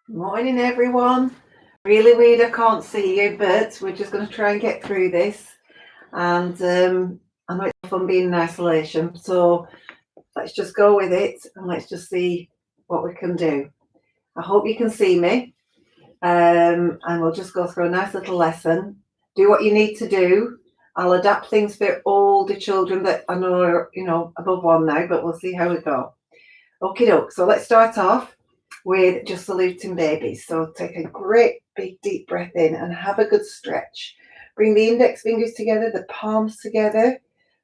Morning, everyone. Really weird I can't see you, but we're just going to try and get through this. And I know it's fun being in isolation, so let's just go with it and let's just see what we can do. I hope you can see me, and we'll just go through a nice little lesson. Do what you need to do. I'll adapt things for all the children that I know are, above one now, but we'll see how we go. Okie doke. So let's start off with just saluting babies. So take a great big deep breath in and have a good stretch. Bring the index fingers together, the palms together.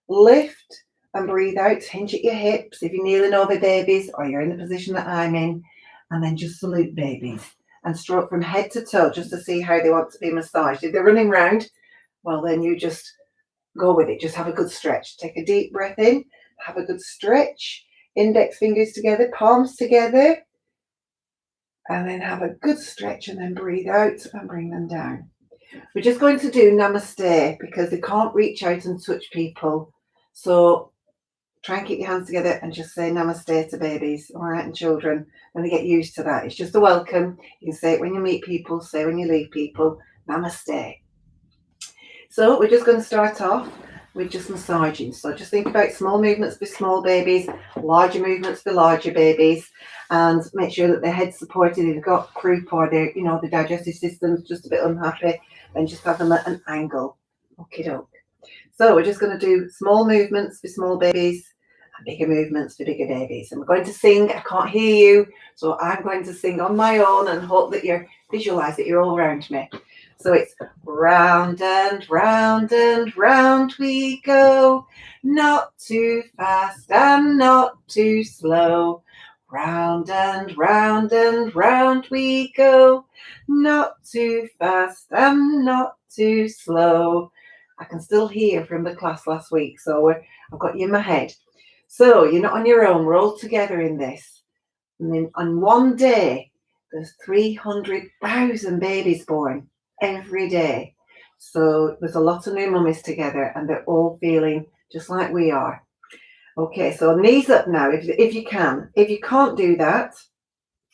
Lift and breathe out. Hinge at your hips if you're kneeling over babies or you're in the position that I'm in. And then just salute babies and stroke from head to toe just to see how they want to be massaged. If they're running round, well, then you just go with it. Just have a good stretch. Take a deep breath in. Have a good stretch. Index fingers together, palms together, and then have a good stretch and then breathe out and bring them down. We're just going to do namaste because they can't reach out and touch people. So try and keep your hands together and just say namaste to babies, all right, and children, when they get used to that. It's just a welcome. You can say it when you meet people, say when you leave people, namaste. So we're just going to start off with just massaging. So just think about small movements for small babies, larger movements for larger babies, and make sure that their head's supported. If they've got croup or the digestive system's just a bit unhappy, then just have them at an angle. Okie doke. So we're just going to do small movements for small babies and bigger movements for bigger babies. And we're going to sing. I can't hear you, so I'm going to sing on my own and hope that you visualize that you're all around me. So it's round and round and round we go, not too fast and not too slow. Round and round and round we go, not too fast and not too slow. I can still hear from the class last week, so I've got you in my head. So you're not on your own, we're all together in this. And then on one day, there's 300,000 babies born every day. So there's a lot of new mummies together and they're all feeling just like we are. Okay, so knees up now if you can. If you can't do that,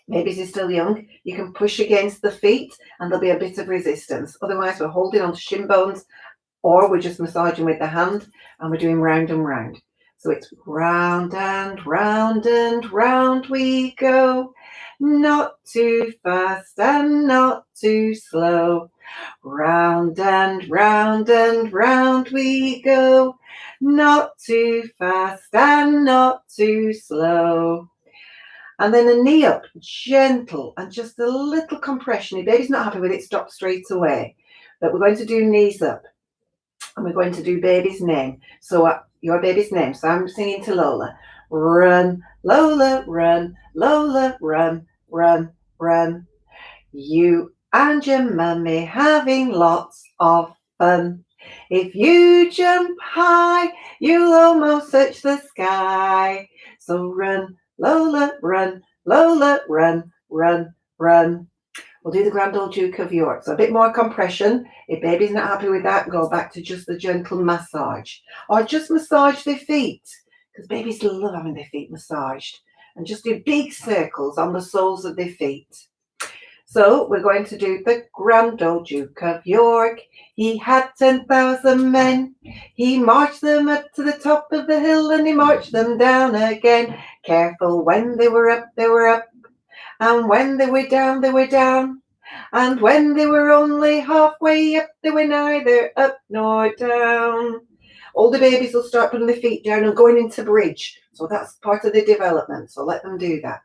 babies are still young, you can push against the feet and there'll be a bit of resistance. Otherwise, we're holding on to shin bones or we're just massaging with the hand and we're doing round and round. So it's round and round and round we go, not too fast and not too slow. Round and round and round we go, not too fast and not too slow. And then a knee up, gentle, and just a little compression. If baby's not happy with it, stop straight away. But we're going to do knees up. And we're going to do baby's name. So your baby's name. So I'm singing to Lola. Run, Lola, run, Lola, run, run, run. You and your mummy having lots of fun. If you jump high, you'll almost touch the sky. So run, Lola, run, Lola, run, run, run. We'll do the Grand Old Duke of York. So a bit more compression. If baby's not happy with that, go back to just the gentle massage. Or just massage their feet, because babies love having their feet massaged. And just do big circles on the soles of their feet. So we're going to do the Grand Old Duke of York. He had 10,000 men. He marched them up to the top of the hill and he marched them down again. Careful, when they were up, they were up. And when they were down, they were down. And when they were only halfway up, they were neither up nor down. All the babies will start putting their feet down and going into bridge. So that's part of the development. So let them do that.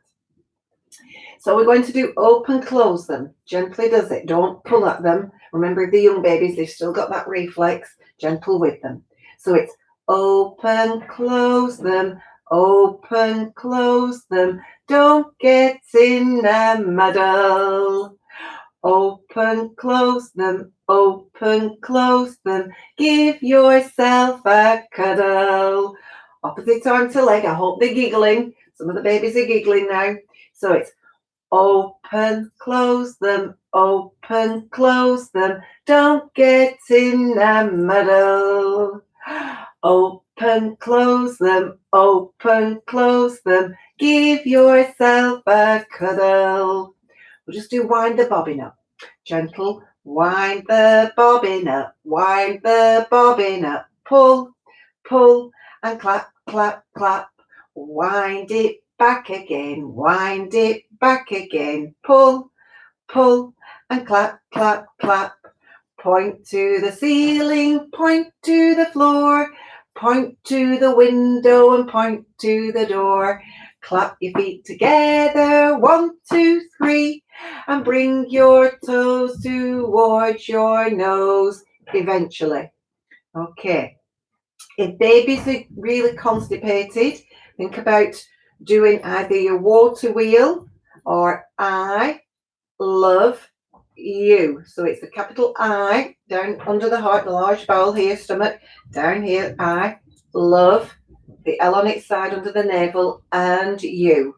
So we're going to do open, close them. Gently does it. Don't pull at them. Remember the young babies, they've still got that reflex. Gentle with them. So it's open, close them. Open, close them. Don't get in a muddle. Open, close them. Open, close them. Give yourself a cuddle. Opposite arm to leg. I hope they're giggling. Some of the babies are giggling now. So it's open, close them. Open, close them. Don't get in a muddle. Open, close them. Open, close them. Give yourself a cuddle. We'll just do wind the bobbin up. Gentle, wind the bobbin up, wind the bobbin up, pull, pull, and clap, clap, clap. Wind it back again, wind it back again, pull, pull, and clap, clap, clap. Point to the ceiling, point to the floor, point to the window and point to the door. Clap your feet together, 1, 2, 3, and bring your toes towards your nose eventually. Okay. If babies are really constipated, think about doing either your water wheel or I love you. So it's the capital I down under the heart, the large bowel here, stomach, down here, I love, the L on its side under the navel, and you.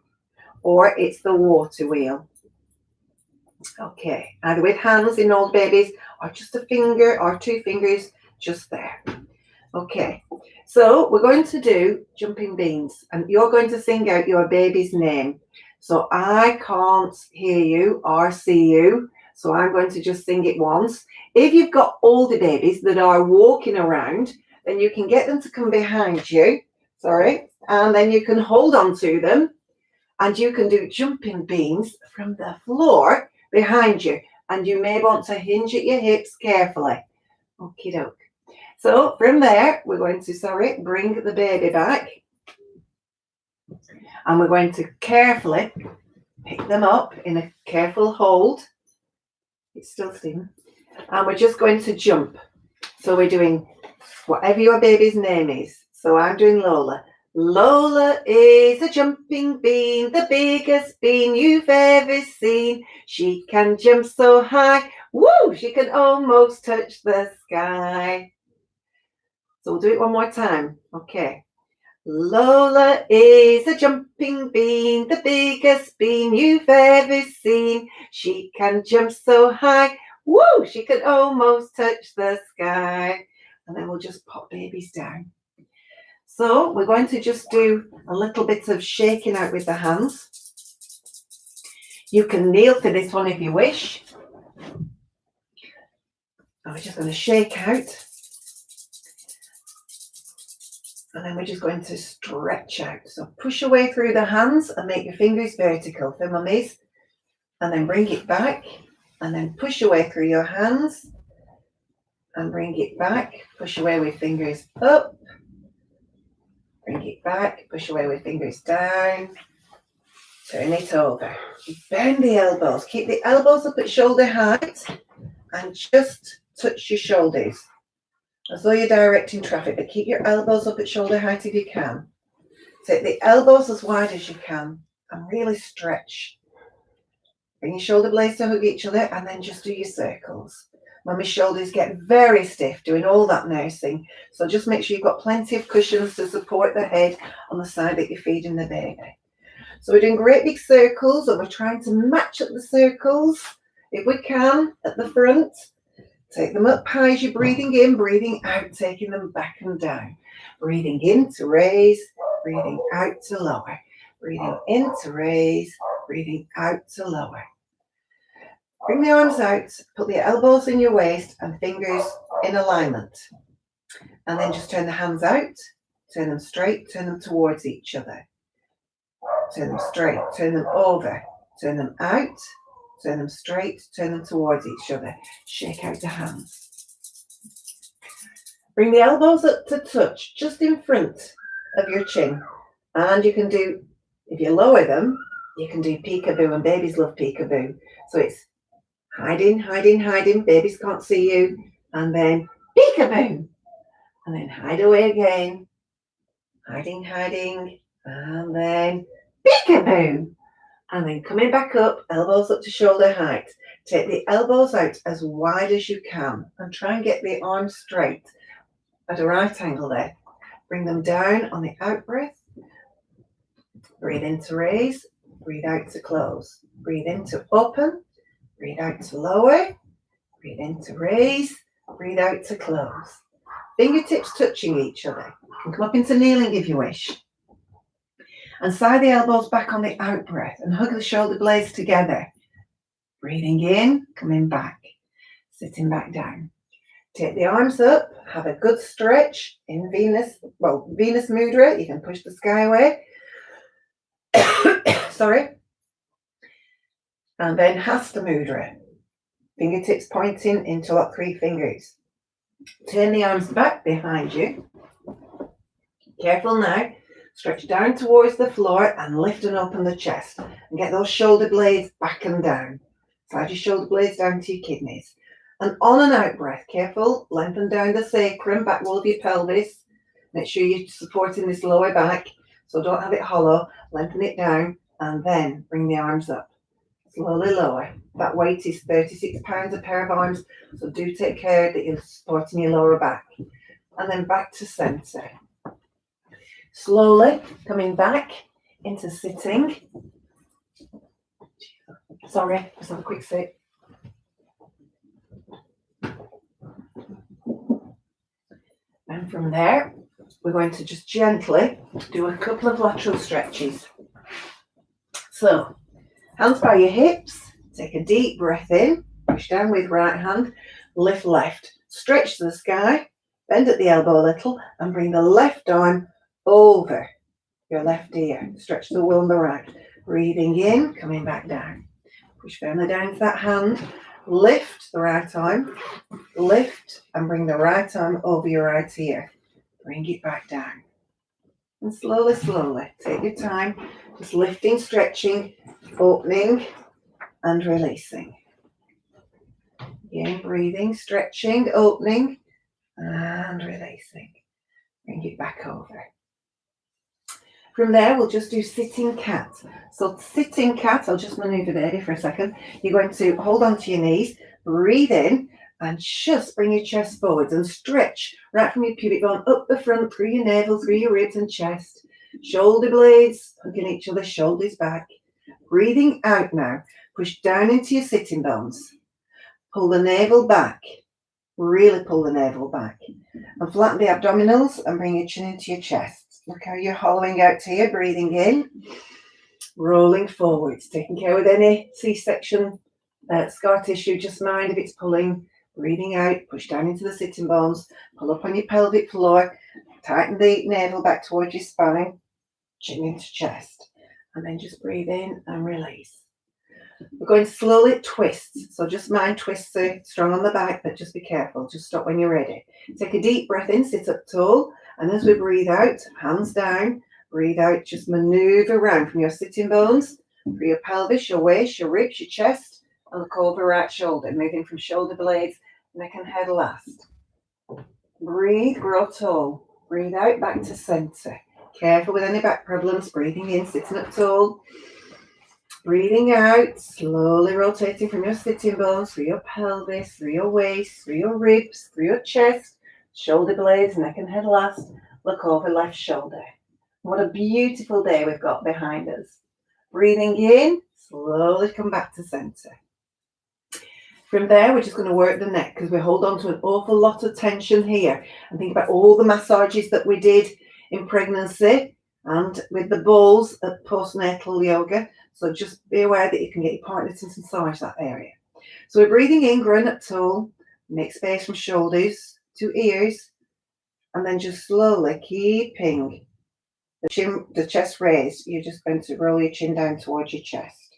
Or it's the water wheel. Okay, either with hands in old babies or just a finger or 2 fingers just there. Okay, so we're going to do jumping beans and you're going to sing out your baby's name. So I can't hear you or see you, so I'm going to just sing it once. If you've got older babies that are walking around, then you can get them to come behind you, and then you can hold on to them and you can do jumping beans from the floor behind you. And you may want to hinge at your hips carefully. Okie doke. So from there, we're going to, bring the baby back. And we're going to carefully pick them up in a careful hold. It's still steaming. And we're just going to jump. So we're doing whatever your baby's name is. So I'm doing Lola. Lola is a jumping bean, the biggest bean you've ever seen. She can jump so high, woo, she can almost touch the sky. So we'll do it one more time. Okay. Lola is a jumping bean, the biggest bean you've ever seen. She can jump so high, woo, she can almost touch the sky. And then we'll just pop babies down. So we're going to just do a little bit of shaking out with the hands. You can kneel for this one if you wish. And we're just going to shake out. And then we're just going to stretch out. So push away through the hands and make your fingers vertical for mummies. And then bring it back. And then push away through your hands. And bring it back. Push away with fingers up. Bring it back. Push away with fingers down. Turn it over. Bend the elbows. Keep the elbows up at shoulder height. And just touch your shoulders. As though you're directing traffic, but keep your elbows up at shoulder height if you can. Take the elbows as wide as you can and really stretch. Bring your shoulder blades to hug each other and then just do your circles. Mummy's shoulders get very stiff doing all that nursing, so just make sure you've got plenty of cushions to support the head on the side that you're feeding the baby. So we're doing great big circles and we're trying to match up the circles if we can at the front. Take them up high as you're breathing in, breathing out, taking them back and down. Breathing in to raise, breathing out to lower. Breathing in to raise, breathing out to lower. Bring the arms out, put the elbows in your waist and fingers in alignment. And then just turn the hands out, turn them straight, turn them towards each other. Turn them straight, turn them over, turn them out. Turn them straight, turn them towards each other. Shake out the hands. Bring the elbows up to touch just in front of your chin. And you can do, if you lower them, you can do peekaboo, and babies love peekaboo. So it's hiding, hiding, hiding. Babies can't see you. And then peekaboo. And then hide away again. Hiding, hiding. And then peekaboo. And then coming back up, elbows up to shoulder height. Take the elbows out as wide as you can and try and get the arms straight at a right angle there. Bring them down on the out breath. Breathe in to raise, breathe out to close. Breathe in to open, breathe out to lower. Breathe in to raise, breathe out to close. Fingertips touching each other. You can come up into kneeling if you wish. And slide the elbows back on the out breath and hug the shoulder blades together. Breathing in, coming back, sitting back down. Take the arms up, have a good stretch in Venus Mudra. You can push the sky away. Sorry. And then Hasta Mudra. Fingertips pointing, interlock 3 fingers. Turn the arms back behind you. Careful now. Stretch down towards the floor and lift and open the chest. And get those shoulder blades back and down. Slide your shoulder blades down to your kidneys. And on and out breath, careful, lengthen down the sacrum, back wall of your pelvis. Make sure you're supporting this lower back, so don't have it hollow. Lengthen it down and then bring the arms up. Slowly lower. That weight is 36 pounds a pair of arms, so do take care that you're supporting your lower back. And then back to centre. Slowly coming back into sitting. Sorry, just have a quick sip. And from there, we're going to just gently do a couple of lateral stretches. So, hands by your hips, take a deep breath in, push down with right hand, lift left, stretch to the sky, bend at the elbow a little, and bring the left arm over your left ear. Stretch the will on the right. Breathing in, coming back down. Push firmly down to that hand, lift the right arm, lift and bring the right arm over your right ear. Bring it back down. And slowly, slowly, take your time, just lifting, stretching, opening and releasing. Again, breathing, stretching, opening and releasing. Bring it back over. From there, we'll just do sitting cat. So sitting cat, I'll just maneuver there for a second. You're going to hold on to your knees, breathe in, and just bring your chest forwards and stretch right from your pubic bone up the front, through your navel, through your ribs and chest. Shoulder blades hugging each other, shoulders back. Breathing out now. Push down into your sitting bones. Pull the navel back. Really pull the navel back. And flatten the abdominals and bring your chin into your chest. Look how you're hollowing out here, breathing in, rolling forwards, taking care with any C-section scar tissue, just mind if it's pulling, breathing out, push down into the sitting bones, pull up on your pelvic floor, tighten the navel back towards your spine, chin into chest, and then just breathe in and release. We're going to slowly twist, so just mind twists are strong on the back, but just be careful, just stop when you're ready. Take a deep breath in, sit up tall, and as we breathe out, hands down, breathe out, just maneuver around from your sitting bones, through your pelvis, your waist, your ribs, your chest, and look over right shoulder, moving from shoulder blades, neck and head last. Breathe, grow tall. Breathe out, back to centre. Careful with any back problems, breathing in, sitting up tall. Breathing out, slowly rotating from your sitting bones, through your pelvis, through your waist, through your ribs, through your chest, shoulder blades, neck and head last. Look over left shoulder. What a beautiful day we've got behind us. Breathing in, slowly come back to centre. From there, we're just going to work the neck because we hold on to an awful lot of tension here. And think about all the massages that we did in pregnancy and with the balls at postnatal yoga. So just be aware that you can get your partner to massage that area. So we're breathing in, growing up tall, make space from shoulders to ears, and then just slowly keeping the chest raised. You're just going to roll your chin down towards your chest.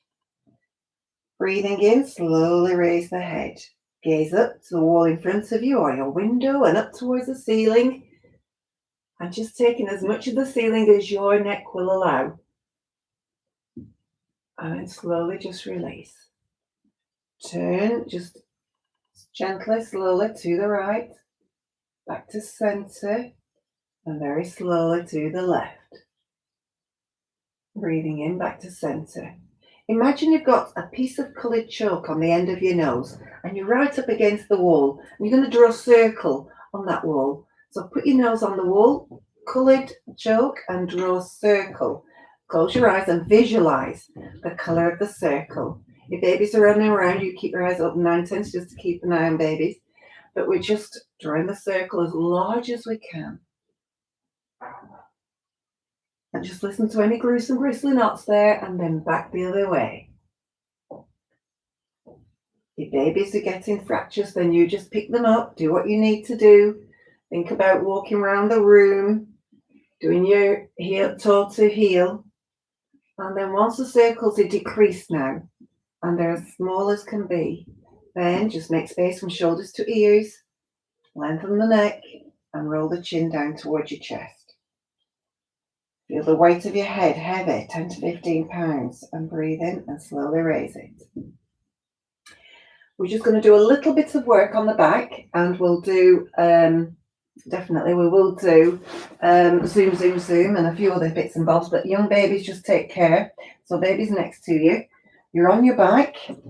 Breathing in, slowly raise the head. Gaze up to the wall in front of you or your window and up towards the ceiling. And just taking as much of the ceiling as your neck will allow. And then slowly just release. Turn just gently, slowly to the right, back to centre, and very slowly to the left. Breathing in, back to centre. Imagine you've got a piece of coloured chalk on the end of your nose, and you're right up against the wall, and you're going to draw a circle on that wall. So put your nose on the wall, coloured chalk, and draw a circle. Close your eyes and visualise the colour of the circle. If babies are running around, you keep your eyes open 9 tenths just to keep an eye on babies. But we're just drawing the circle as large as we can. And just listen to any gruesome bristly knots there and then back the other way. If babies are getting fractures, then you just pick them up, do what you need to do. Think about walking around the room, doing your heel, toe to heel. And then once the circles are decreased now, and they're as small as can be, then just make space from shoulders to ears, lengthen the neck, and roll the chin down towards your chest. Feel the weight of your head heavy, 10 to 15 pounds, and breathe in and slowly raise it. We're just going to do a little bit of work on the back, and we'll do, definitely we will do zoom, zoom, zoom, and a few other bits and bobs, but young babies, just take care. So baby's next to you. You're on your back. Can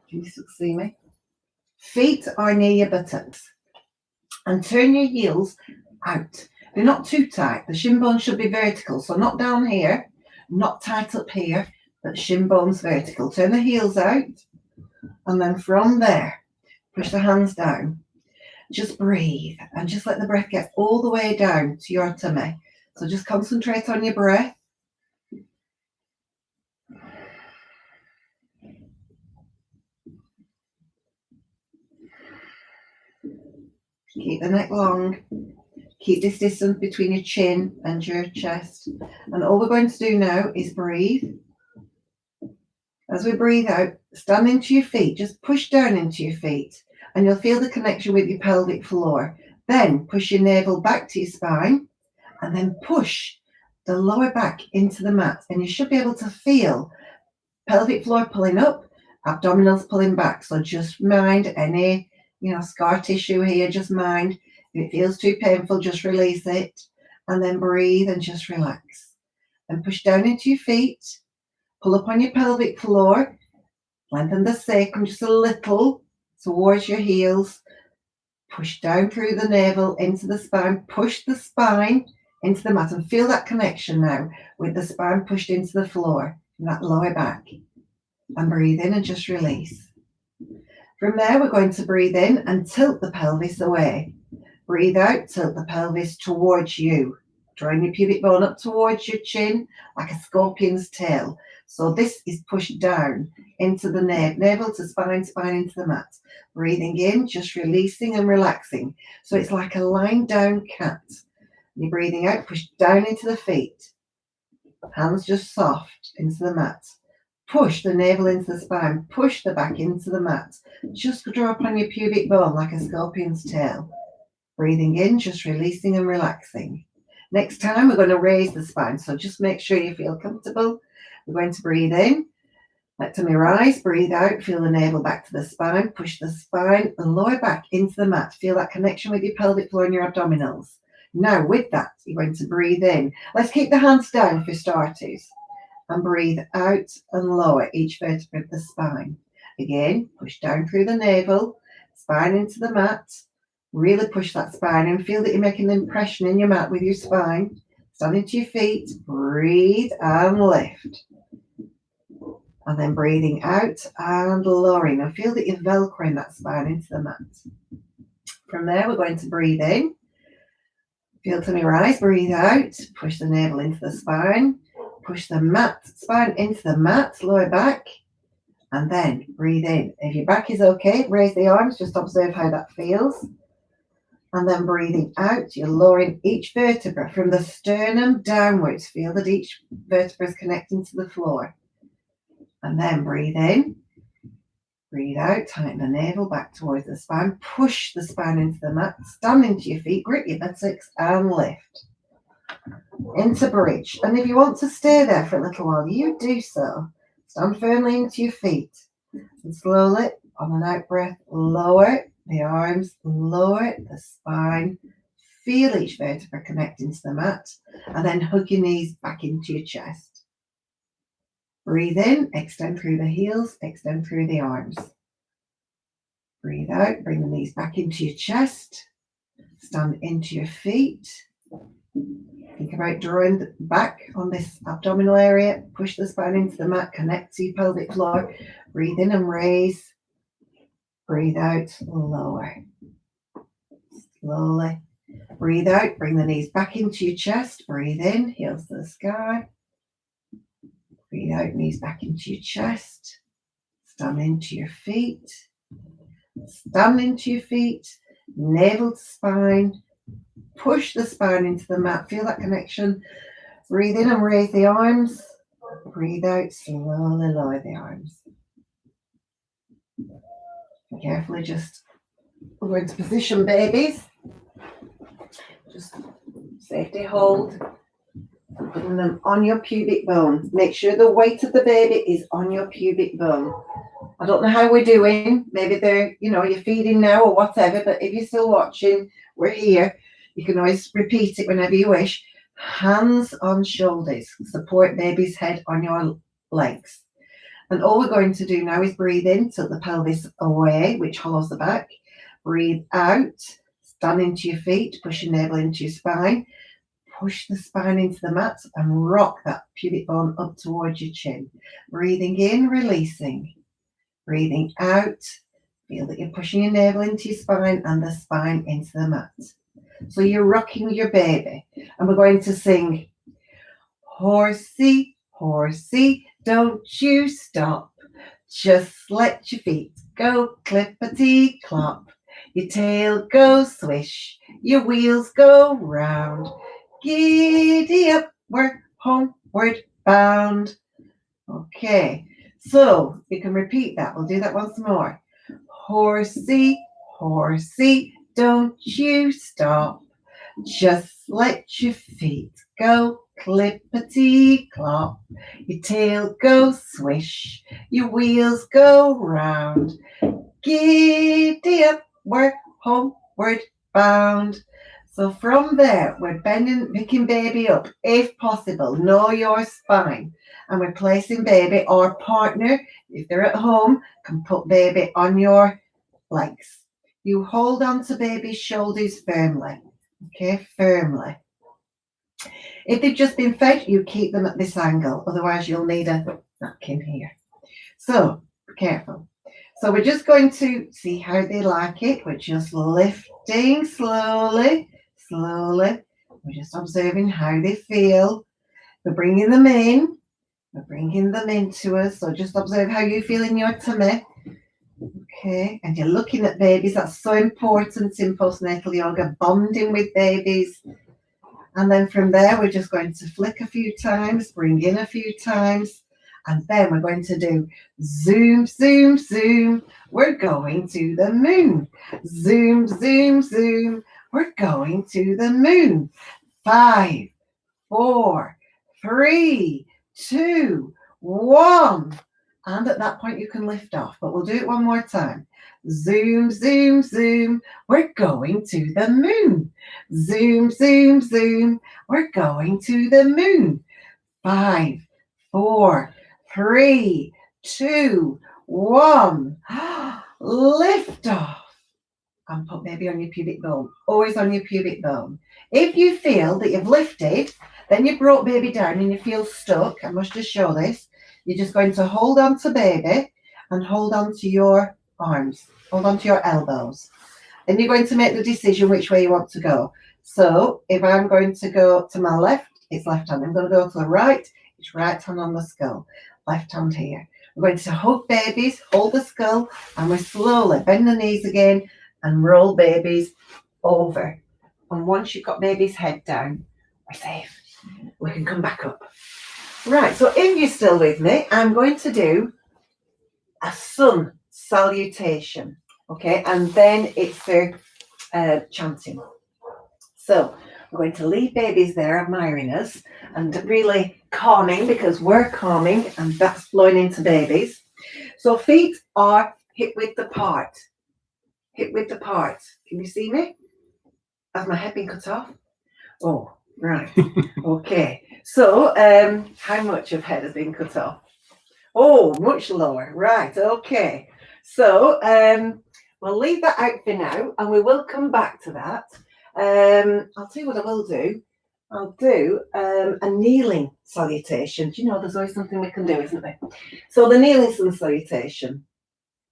you still see me? Feet are near your buttocks. And turn your heels out. They're not too tight. The shin bones should be vertical. So not down here, not tight up here, but shin bones vertical. Turn the heels out. And then from there, push the hands down. Just breathe and just let the breath get all the way down to your tummy. So just concentrate on your breath. Keep the neck long. Keep this distance between your chin and your chest. And all we're going to do now is breathe. As we breathe out, stand into your feet. Just push down into your feet. And you'll feel the connection with your pelvic floor. Then push your navel back to your spine. And then push the lower back into the mat. And you should be able to feel pelvic floor pulling up, abdominals pulling back. So just mind any, scar tissue here. Just mind. If it feels too painful, just release it. And then breathe and just relax. And push down into your feet. Pull up on your pelvic floor. Lengthen the sacrum just a little towards your heels. Push down through the navel into the spine. Push the spine into the mat and feel that connection now with the spine pushed into the floor and that lower back. And breathe in and just release. From there, we're going to breathe in and tilt the pelvis away. Breathe out, tilt the pelvis towards you. Drawing your pubic bone up towards your chin like a scorpion's tail. So this is pushed down into the navel to spine, spine into the mat. Breathing in, just releasing and relaxing. So it's like a lying down cat. You're breathing out, push down into the feet. Hands just soft into the mat. Push the navel into the spine. Push the back into the mat. Just draw up on your pubic bone like a scorpion's tail. Breathing in, just releasing and relaxing. Next time, we're going to raise the spine. So just make sure you feel comfortable. We're going to breathe in. Let tummy rise. Breathe out. Feel the navel back to the spine. Push the spine and lower back into the mat. Feel that connection with your pelvic floor and your abdominals. Now, with that, you're going to breathe in. Let's keep the hands down for starters. And breathe out and lower each vertebra of the spine. Again, push down through the navel. Spine into the mat. Really push that spine and feel that you're making an impression in your mat with your spine. Stand into your feet, breathe and lift. And then breathing out and lowering. And feel that you're velcroing that spine into the mat. From there, we're going to breathe in. Feel tummy rise, breathe out. Push the navel into the spine. Push the spine into the mat, lower back. And then breathe in. If your back is okay, raise the arms. Just observe how that feels. And then breathing out, you're lowering each vertebra from the sternum downwards. Feel that each vertebra is connecting to the floor. And then breathe in. Breathe out, tighten the navel back towards the spine. Push the spine into the mat. Stand into your feet, grip your buttocks and lift. Into bridge. And if you want to stay there for a little while, you do so. Stand firmly into your feet. And slowly, on an out breath, lower the arms, lower the spine, feel each vertebra connecting to the mat, and then hug your knees back into your chest. Breathe in, extend through the heels, extend through the arms. Breathe out, bring the knees back into your chest, stand into your feet. Think about drawing back on this abdominal area, push the spine into the mat, connect to your pelvic floor. Breathe in and raise. Breathe out, lower. Slowly. Breathe out, bring the knees back into your chest. Breathe in, heels to the sky. Breathe out, knees back into your chest. stand into your feet. Stand into your feet, navel to spine. Push the spine into the mat. Feel that connection. Breathe in and raise the arms. Breathe out, slowly lower the arms. Carefully just go into position, babies. Just safety hold. Putting them on your pubic bone. Make sure the weight of the baby is on your pubic bone. I don't know how we're doing. Maybe they're, you're feeding now or whatever, but if you're still watching, we're here. You can always repeat it whenever you wish. Hands on shoulders. Support baby's head on your legs. And all we're going to do now is breathe in, tilt the pelvis away, which hollows the back. Breathe out, stand into your feet, push your navel into your spine. Push the spine into the mat and rock that pubic bone up towards your chin. Breathing in, releasing. Breathing out, feel that you're pushing your navel into your spine and the spine into the mat. So you're rocking with your baby. And we're going to sing, horsey, horsey, don't you stop. Just let your feet go clippity clop. Your tail goes swish, your wheels go round. Giddy up, we're homeward bound. Okay, so you can repeat that. We'll do that once more. Horsey, horsey, don't you stop. Just let your feet go clippity clop. Your tail goes swish, your wheels go round. Giddy up, we're homeward bound. So from there, we're picking baby up, if possible. Know your spine. And we're placing baby or partner, if they're at home, can put baby on your legs. You hold on to baby's shoulders firmly. Okay, firmly. If they've just been fed, you keep them at this angle. Otherwise, you'll need a napkin here. So, be careful. So we're just going to see how they like it. We're just lifting slowly, slowly. We're just observing how they feel. We're bringing them in. We're bringing them into us. So just observe how you feel in your tummy. Okay, and you're looking at babies. That's so important in postnatal yoga, bonding with babies. And then from there, we're just going to flick a few times, bring in a few times. And then we're going to do zoom, zoom, zoom. We're going to the moon. Zoom, zoom, zoom. We're going to the moon. 5, 4, 3, 2, 1. And at that point, you can lift off. But we'll do it one more time. Zoom, zoom, zoom. We're going to the moon. Zoom, zoom, zoom. We're going to the moon. 5, 4, 3, 2, 1. Lift off. And put baby on your pubic bone. Always on your pubic bone. If you feel that you've lifted, then you brought baby down and you feel stuck, I must just show this. You're just going to hold on to baby and hold on to your arms. Hold on to your elbows. Then you're going to make the decision which way you want to go. So if I'm going to go to my left, it's left hand. I'm going to go to the right, it's right hand on the skull. Left hand here. We're going to hug babies, hold the skull, and we slowly bend the knees again and roll babies over. And once you've got baby's head down, we're safe. We can come back up. Right, so if you're still with me, I'm going to do a sun salutation. Okay, and then it's the chanting. So we're going to leave babies there admiring us and really calming, because we're calming and that's flowing into babies. So feet are hip width apart. Hip width apart. Can you see me? Has my head been cut off? Oh, right. Okay. So how much of head has been cut off? Oh, much lower. Right. Okay. So we'll leave that out for now and we will come back to that. I'll tell you what I will do. I'll do a kneeling salutation. Do you know there's always something we can do, isn't there? So the kneeling sun salutation.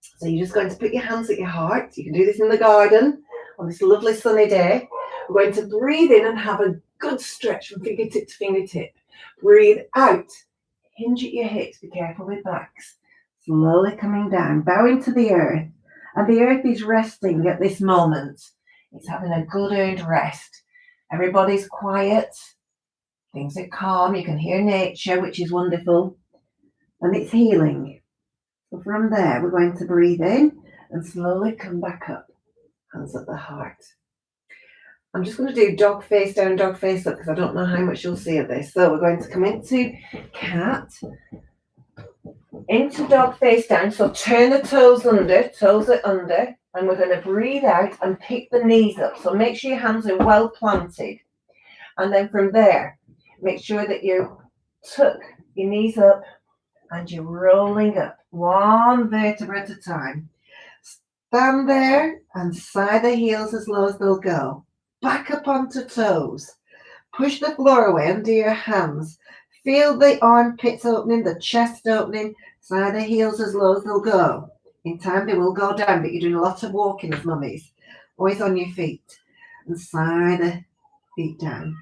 So you're just going to put your hands at your heart. You can do this in the garden on this lovely sunny day. We're going to breathe in and have a good stretch from fingertip to fingertip. Breathe out. Hinge at your hips. Be careful with backs. slowly coming down, bowing to the earth. And the earth is resting at this moment. It's having a good earned rest. Everybody's quiet. Things are calm. You can hear nature, which is wonderful. And it's healing. So from there, we're going to breathe in and slowly come back up. Hands at the heart. I'm just going to do dog face down, dog face up, because I don't know how much you'll see of this. So we're going to come into cat, into dog face down. So turn the toes are under, and we're going to breathe out and pick the knees up. So make sure your hands are well planted. And then from there, make sure that you tuck your knees up and you're rolling up, one vertebra at a time. Stand there and sigh the heels as low as they'll go. Back up onto toes. Push the floor away under your hands. Feel the armpits opening, the chest opening. Sigh the heels as low as they'll go. In time they will go down, but you're doing a lot of walking as mummies. Always on your feet. And sigh the feet down.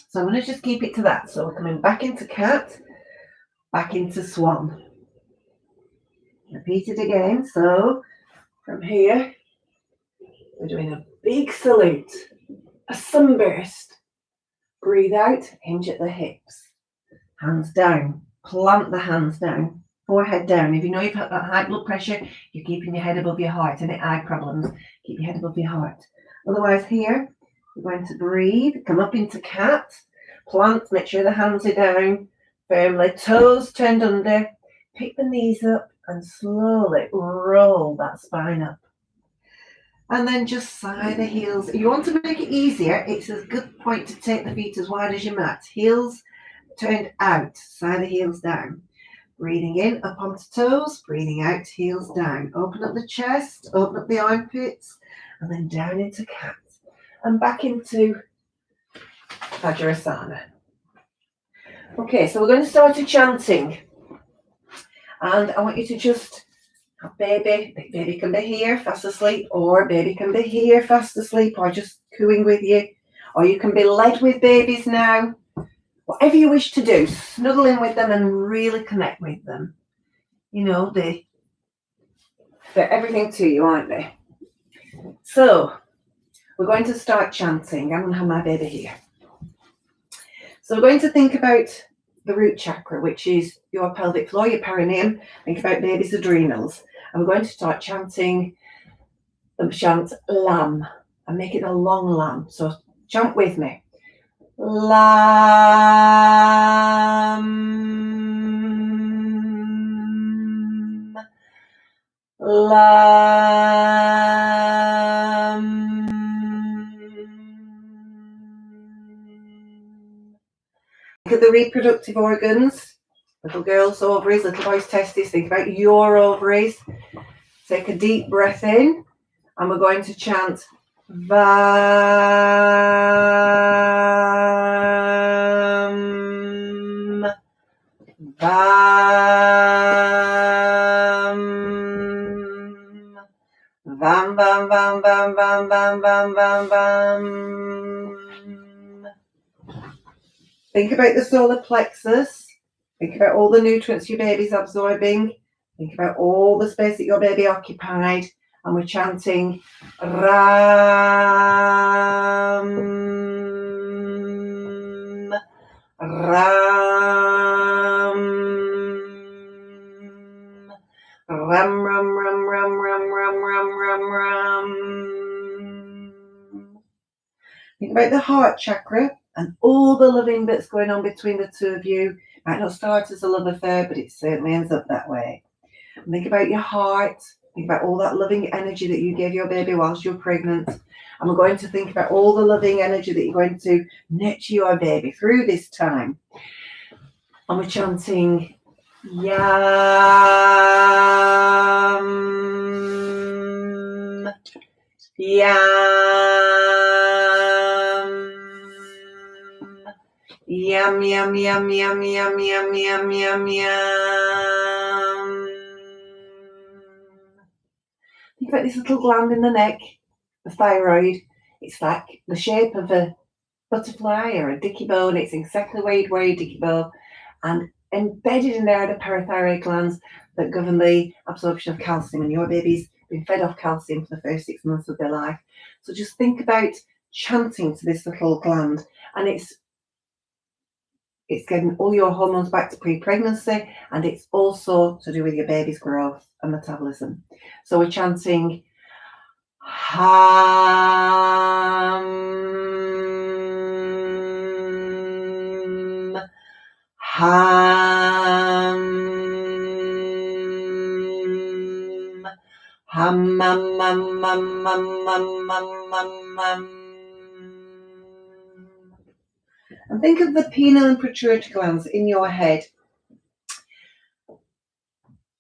So I'm going to just keep it to that. So we're coming back into cat, back into swan. Repeat it again. So from here, we're doing a big salute, a sunburst. Breathe out, hinge at the hips. Hands down, plant the hands down, forehead down. If you know you've got that high blood pressure, you're keeping your head above your heart. Any eye problems, keep your head above your heart. Otherwise here, we're going to breathe, come up into cat, plant, make sure the hands are down firmly, toes turned under, pick the knees up and slowly roll that spine up. And then just sigh the heels. If you want to make it easier, it's a good point to take the feet as wide as your mat. Heels turned out, sigh the heels down. Breathing in, up onto toes, breathing out, heels down. Open up the chest, open up the armpits, and then down into cat. And back into Vajrasana. Okay, so we're going to start a chanting. And I want you to just have baby can be here fast asleep, or baby can be here fast asleep, or just cooing with you, or you can be led with babies now. Whatever you wish to do, snuggle in with them and really connect with them. You know, they're everything to you, aren't they? So we're going to start chanting. I'm going to have my baby here. So we're going to think about the root chakra, which is your pelvic floor, your perineum. Think about baby's adrenals. And we're going to start chanting the chant Lam and make it a long Lam. So chant with me. Lam. Lam. Think of the reproductive organs. Little girls' ovaries, little boys' testes. Think about your ovaries. Take a deep breath in, and we're going to chant Vam. Vam. Vam, vam, vam, vam, vam, vam, vam, vam, vam. Think about the solar plexus. Think about all the nutrients your baby's absorbing. Think about all the space that your baby occupied. And we're chanting Ram. Ram. Ram, ram, ram, ram, ram, ram, ram, ram, ram. Think about the heart chakra and all the loving that's going on between the two of you. Might not start as a love affair, but it certainly ends up that way. And think about your heart. Think about all that loving energy that you gave your baby whilst you're pregnant. And we're going to think about all the loving energy that you're going to nurture your baby through this time. And we're chanting Yam. Yam. Yum, yum, yum, yum, yum, yum, yum, yum, yum. Think about this little gland in the neck, the thyroid. It's like the shape of a butterfly or a dicky bow, and it's exactly where you'd wear your dicky bow. And embedded in there are the parathyroid glands that govern the absorption of calcium, and your baby's been fed off calcium for the first 6 months of their life. So just think about chanting to this little gland, and it's getting all your hormones back to pre-pregnancy, and it's also to do with your baby's growth and metabolism. So we're chanting Ham, Ham, Ham, Mam, Mam, Mam, Mam, Mam, Mam, Mam, Mam. And think of the pineal and pituitary glands in your head.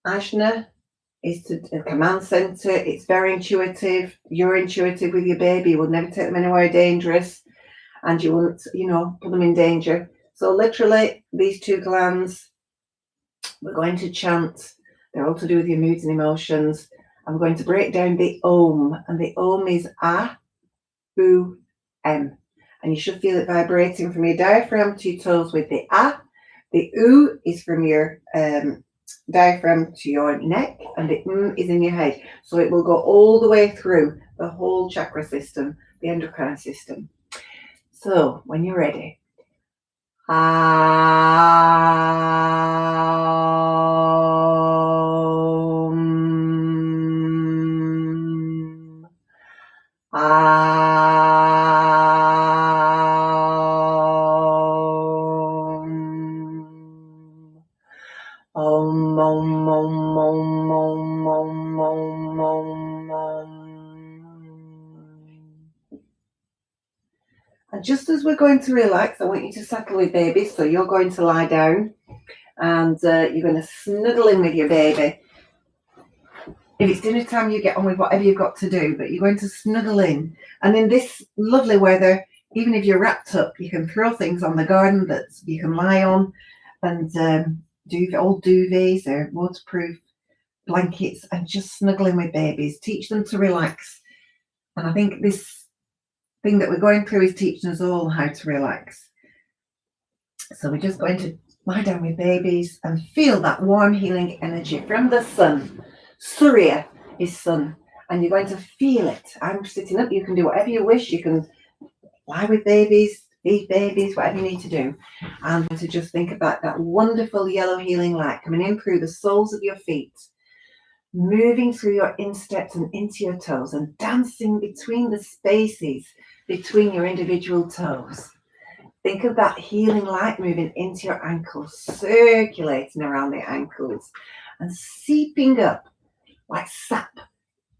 Ajna is a command center. It's very intuitive. You're intuitive with your baby. You will never take them anywhere dangerous, and you won't, put them in danger. So literally, these two glands, we're going to chant. They're all to do with your moods and emotions. I'm going to break down the Om, and the Om is A, U, M. And you should feel it vibrating from your diaphragm to your toes with the A. The U is from your diaphragm to your neck, and the is in your head. So it will go all the way through the whole chakra system, the endocrine system. So when you're ready, And just as we're going to relax, I want you to settle with baby. So you're going to lie down, and you're going to snuggle in with your baby. If it's dinner time, you get on with whatever you've got to do, but you're going to snuggle in. And in this lovely weather, even if you're wrapped up, you can throw things on the garden that you can lie on, and old duvets or waterproof blankets, and just snuggle in with babies. Teach them to relax. And I think this thing that we're going through is teaching us all how to relax. So we're just going to lie down with babies and feel that warm healing energy from the sun. Surya is sun, and you're going to feel it. I'm sitting up. You can do whatever you wish. You can lie with babies, feed babies, whatever you need to do. And to just think about that wonderful yellow healing light coming in through the soles of your feet, moving through your insteps and into your toes, and dancing between the spaces between your individual toes. Think of that healing light moving into your ankles, circulating around the ankles, and seeping up like sap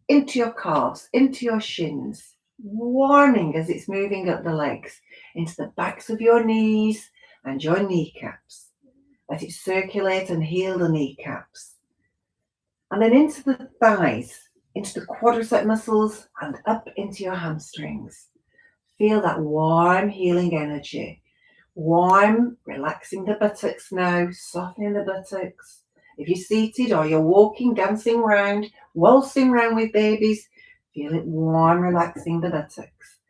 into your calves, into your shins, warming as it's moving up the legs, into the backs of your knees and your kneecaps. Let it circulate and heal the kneecaps. And then into the thighs, into the quadricep muscles, and up into your hamstrings. Feel that warm healing energy. Warm, relaxing the buttocks now, softening the buttocks. If you're seated or you're walking, dancing around, waltzing around with babies, feel it warm, relaxing the buttocks.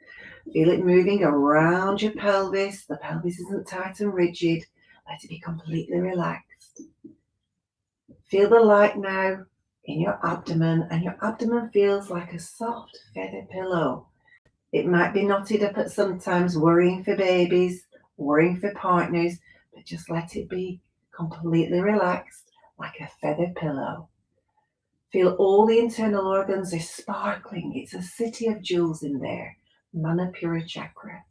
Feel it moving around your pelvis. The pelvis isn't tight and rigid. Let it be completely relaxed. Feel the light now in your abdomen, and your abdomen feels like a soft feather pillow. It might be knotted up at sometimes, worrying for babies, worrying for partners, but just let it be completely relaxed like a feather pillow. Feel all the internal organs are sparkling. It's a city of jewels in there. Manipura chakra.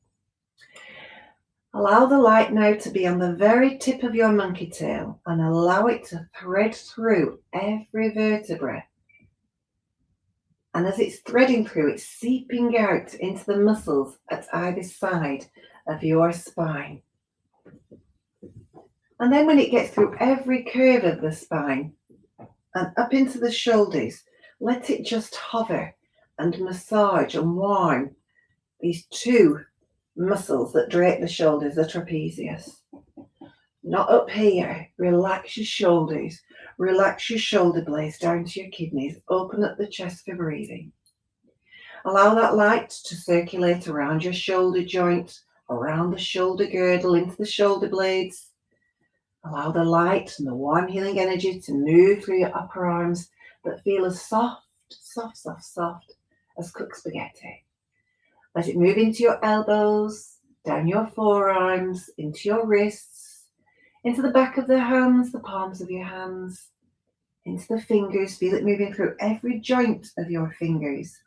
Allow the light now to be on the very tip of your monkey tail, and allow it to thread through every vertebra. And as it's threading through, it's seeping out into the muscles at either side of your spine. And then when it gets through every curve of the spine and up into the shoulders, let it just hover and massage and warm these two muscles that drape the shoulders, the trapezius. Not up here. Relax your shoulders. Relax your shoulder blades down to your kidneys. Open up the chest for breathing. Allow that light to circulate around your shoulder joint, around the shoulder girdle, into the shoulder blades. Allow the light and the warm healing energy to move through your upper arms that feel as soft, soft, soft, soft as cooked spaghetti. Let it move into your elbows, down your forearms, into your wrists, into the back of the hands, the palms of your hands, into the fingers. Feel it moving through every joint of your fingers,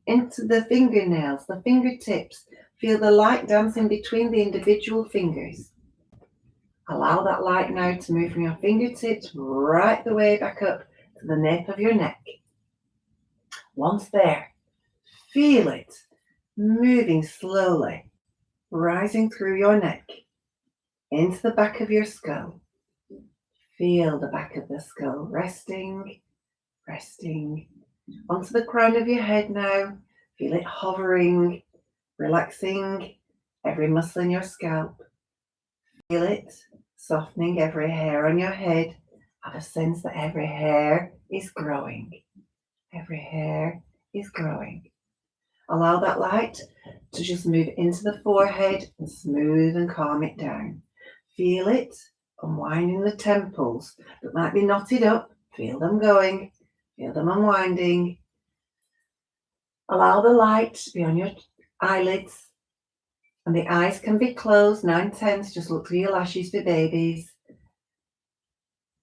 into the fingernails, the fingertips. Feel the light dancing between the individual fingers. Allow that light now to move from your fingertips right the way back up to the nape of your neck. Once there, feel it moving slowly, rising through your neck, into the back of your skull. Feel the back of the skull resting, resting. Onto the crown of your head now. Feel it hovering, relaxing every muscle in your scalp. Feel it softening every hair on your head. Have a sense that every hair is growing. Every hair is growing. Allow that light to just move into the forehead and smooth and calm it down. Feel it unwinding the temples that might be knotted up. Feel them going. Feel them unwinding. Allow the light to be on your eyelids, and the eyes can be closed 9/10. Just look through your lashes for babies.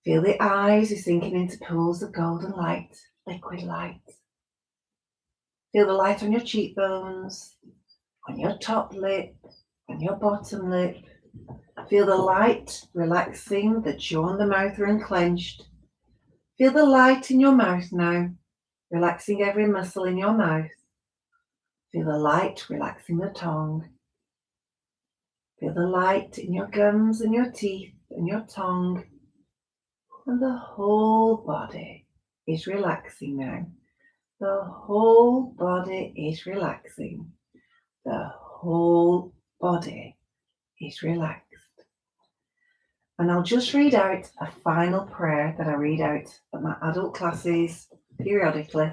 Feel the eyes are sinking into pools of golden light, liquid light. Feel the light on your cheekbones, on your top lip, on your bottom lip. Feel the light relaxing, the jaw and the mouth are unclenched. Feel the light in your mouth now, relaxing every muscle in your mouth. Feel the light relaxing the tongue. Feel the light in your gums and your teeth and your tongue. And the whole body is relaxing now. The whole body is relaxing. The whole body is relaxed. And I'll just read out a final prayer that I read out at my adult classes periodically.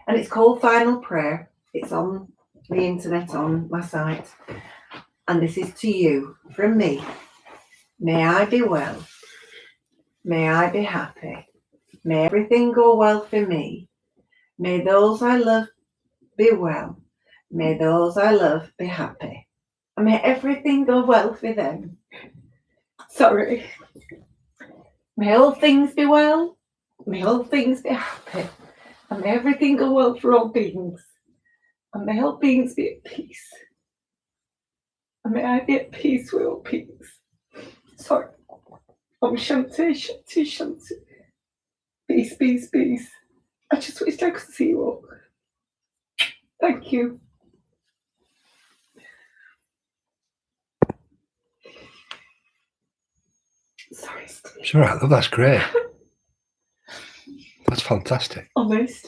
And it's called Final Prayer. It's on the internet on my site. And this is to you from me. May I be well. May I be happy. May everything go well for me. May those I love be well. May those I love be happy. And may everything go well for them. Sorry. May all things be well. May all things be happy. And may everything go well for all beings. And may all beings be at peace. And may I be at peace with all beings. Sorry. Om Shanti, Shanti, Shanti. Peace, peace, peace. I just wished I could see you all. Thank you. Sorry. Sure, I love that's great. That's fantastic. Almost.